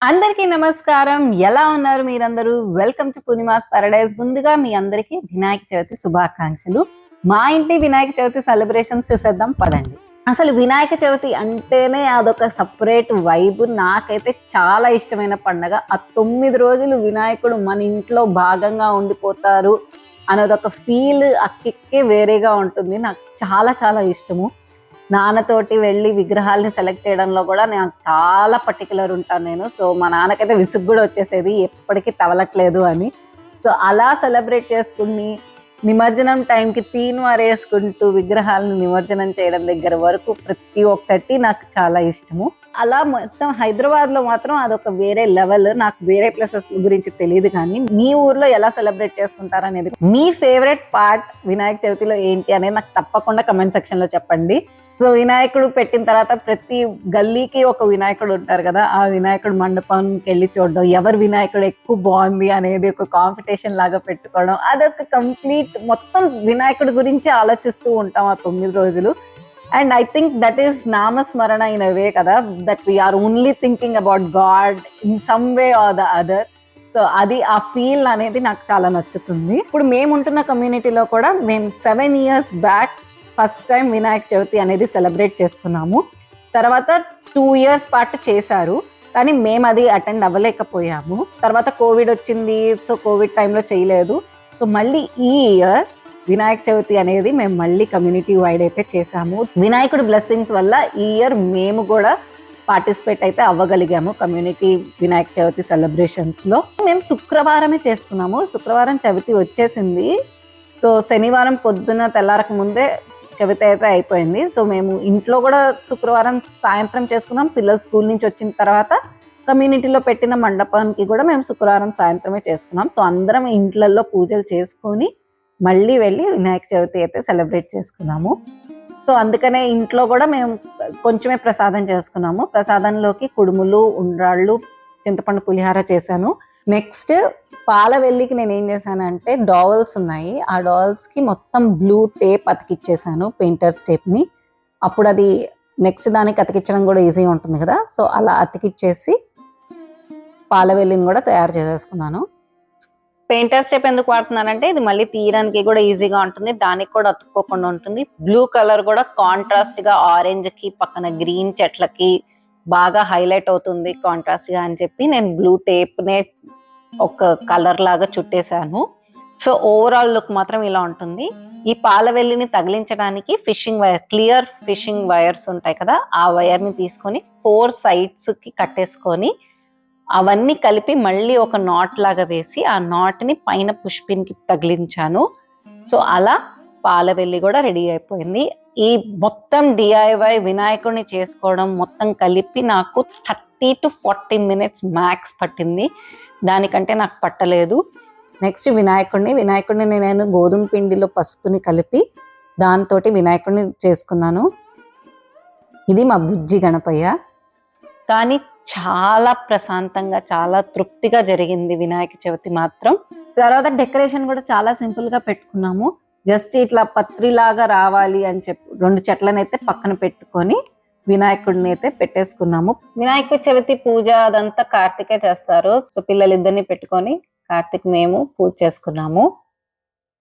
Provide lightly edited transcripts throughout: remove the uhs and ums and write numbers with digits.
అందరికీ నమస్కారం. ఎలా ఉన్నారు మీరందరూ? Welcome to Purnima's paradise. ముందుగా మీ అందరికీ వినాయక చవితి శుభాకాంక్షలు. మా ఇంటి వినాయక చవితి సెలబ్రేషన్స్ చూసేద్దాం పదండి. అసలు వినాయక చవితి అంటేనే అదొక సపరేట్ వైబ్. నాకైతే చాలా ఇష్టమైన పండగ. ఆ 9 రోజులు వినాయకుడు మన ఇంట్లో భాగంగా ఉండిపోతారు అన్నదొక ఫీల్, ఆ కిక్కే వేరేగా ఉంటుంది. నాకు చాలా చాలా ఇష్టము. నాన్నతోటి వెళ్ళి విగ్రహాలని సెలెక్ట్ చేయడంలో కూడా నాకు చాలా పర్టికులర్ ఉంటాను నేను. సో మా నాన్నకైతే విసుగు కూడా వచ్చేసేది ఎప్పటికీ తవలట్లేదు అని. సో అలా సెలబ్రేట్ చేసుకుని నిమజ్జనం టైంకి తీన్ వారేసుకుంటూ విగ్రహాలను నిమజ్జనం చేయడం దగ్గర వరకు ప్రతి ఒక్కటి నాకు చాలా ఇష్టము. అలా మొత్తం హైదరాబాద్లో మాత్రం అదొక వేరే లెవెల్. నాకు వేరే ప్లేసెస్ గురించి తెలియదు, కానీ మీ ఊర్లో ఎలా సెలబ్రేట్ చేసుకుంటారు అనేది, మీ ఫేవరెట్ పార్ట్ వినాయక చవితిలో ఏంటి అనేది నాకు తప్పకుండా కమెంట్ సెక్షన్లో చెప్పండి. సో వినాయకుడు పెట్టిన తర్వాత ప్రతి గల్లీకి ఒక వినాయకుడు ఉంటారు కదా, ఆ వినాయకుడు మండపానికి వెళ్ళి చూడడం, ఎవరు వినాయకుడు ఎక్కువ బాగుంది అనేది ఒక కాంపిటీషన్ లాగా పెట్టుకోవడం, అదొక కంప్లీట్ మొత్తం వినాయకుడి గురించి ఆలోచిస్తూ ఉంటాం ఆ 9 రోజులు. And I think that is నామస్మరణ ఇన్ అ వే కదా, that we are only thinking about God in some way or the other. So అది ఆ ఫీల్ అనేది నాకు చాలా నచ్చుతుంది. ఇప్పుడు మేము ఉంటున్న కమ్యూనిటీలో కూడా మేము 7 years back first time Vinayaka Chavithi అనేది సెలబ్రేట్ చేసుకున్నాము. తర్వాత 2 years పాటు చేశారు, కానీ మేము అది అటెండ్ అవ్వలేకపోయాము. తర్వాత కోవిడ్ వచ్చింది, సో కోవిడ్ టైంలో చేయలేదు. సో మళ్ళీ ఈ ఇయర్ వినాయక చవితి అనేది మేము మళ్ళీ కమ్యూనిటీ వైడ్ అయితే చేసాము. వినాయకుడి బ్లెస్సింగ్స్ వల్ల ఈ ఇయర్ మేము కూడా పార్టిసిపేట్ అయితే అవ్వగలిగాము కమ్యూనిటీ వినాయక చవితి సెలబ్రేషన్స్లో. మేము శుక్రవారమే చేసుకున్నాము. శుక్రవారం చవితి వచ్చేసింది. సో శనివారం పొద్దున తెల్లారక ముందే చవితి అయితే అయిపోయింది. సో మేము ఇంట్లో కూడా శుక్రవారం సాయంత్రం చేసుకున్నాం. పిల్లలు స్కూల్ నుంచి వచ్చిన తర్వాత కమ్యూనిటీలో పెట్టిన మండపానికి కూడా మేము శుక్రవారం సాయంత్రమే చేసుకున్నాం. సో అందరం ఇంట్లలో పూజలు చేసుకొని మళ్ళీ వెళ్ళి వినాయక చవితి అయితే సెలబ్రేట్ చేసుకున్నాము. సో అందుకనే ఇంట్లో కూడా మేము కొంచెమే ప్రసాదం చేసుకున్నాము. ప్రసాదంలోకి కుడుములు, ఉండ్రాళ్ళు, చింతపండు పులిహార చేశాను. నెక్స్ట్ పాలవెల్లికి నేను ఏం చేశానంటే, డాల్స్ ఉన్నాయి, ఆ డాల్స్కి మొత్తం బ్లూ టేప్ అతికిచ్చేసాను, పెయింటర్స్ టేప్ని. అప్పుడు అది నెక్స్ట్ దానికి అతికించడం కూడా ఈజీగా ఉంటుంది కదా. సో అలా అతికిచ్చేసి పాలవెల్లిని కూడా తయారు చేసేసుకున్నాను. పెయింటర్స్ టేప్ ఎందుకు వాడుతున్నానంటే, ఇది మళ్ళీ తీయడానికి కూడా ఈజీగా ఉంటుంది, దానికి కూడా అతుక్కోకుండా ఉంటుంది. బ్లూ కలర్ కూడా కాంట్రాస్ట్ గా ఆరెంజ్ కి పక్కన గ్రీన్ చెట్లకి బాగా హైలైట్ అవుతుంది కాంట్రాస్ట్ గా అని చెప్పి నేను బ్లూ టేప్ నే ఒక కలర్ లాగా చుట్టేశాను. సో ఓవరాల్ లుక్ మాత్రం ఇలా ఉంటుంది. ఈ పాలవెల్లిని తగిలించడానికి fishing wire, clear fishing wires ఉంటాయి కదా, ఆ వైర్ ని తీసుకొని 4 sides కి కట్టేసుకొని అవన్నీ కలిపి మళ్ళీ ఒక నాట్ లాగా వేసి ఆ నాట్ ని పైన పుష్పిన్కి తగిలించాను. సో అలా పాలవెల్లి కూడా రెడీ అయిపోయింది. ఈ మొత్తం DIY వినాయకుడిని చేసుకోవడం మొత్తం కలిపి నాకు 30 to 40 minutes మ్యాక్స్ పట్టింది. దానికంటే నాకు పట్టలేదు. నెక్స్ట్ వినాయకుడిని నేను గోధుమ పిండిలో పసుపుని కలిపి దాంతో వినాయకుడిని చేసుకున్నాను. ఇది మా బుజ్జి గణపయ్య. కానీ చాలా ప్రశాంతంగా, చాలా తృప్తిగా జరిగింది వినాయక చవితి మాత్రం. తర్వాత డెకరేషన్ కూడా చాలా సింపుల్ గా పెట్టుకున్నాము. జస్ట్ ఇట్లా పత్రిలాగా రావాలి అని చెప్పి 2 చెట్లను అయితే పక్కన పెట్టుకొని వినాయకుడిని అయితే పెట్టేసుకున్నాము. వినాయక చవితి పూజ అదంతా కార్తీకే చేస్తారు. సో పిల్లలిద్దరిని పెట్టుకొని కార్తీక్ మేము పూజ చేసుకున్నాము.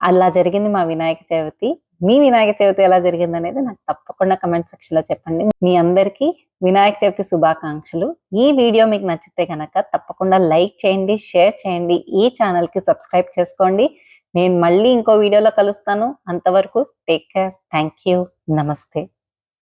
అలా జరిగింది మా వినాయక చవితి. మీ వినాయక చవితి ఎలా జరిగింది అనేది నాకు తప్పకుండా కమెంట్ సెక్షన్ లో చెప్పండి. మీ అందరికీ వినాయక చవితి శుభాకాంక్షలు. ఈ వీడియో మీకు నచ్చితే కనుక తప్పకుండా లైక్ చేయండి, షేర్ చేయండి, ఈ ఛానల్ కి సబ్స్క్రైబ్ చేసుకోండి. నేను మళ్ళీ ఇంకో వీడియోలో కలుస్తాను. అంతవరకు టేక్ కేర్. Thank you. నమస్తే.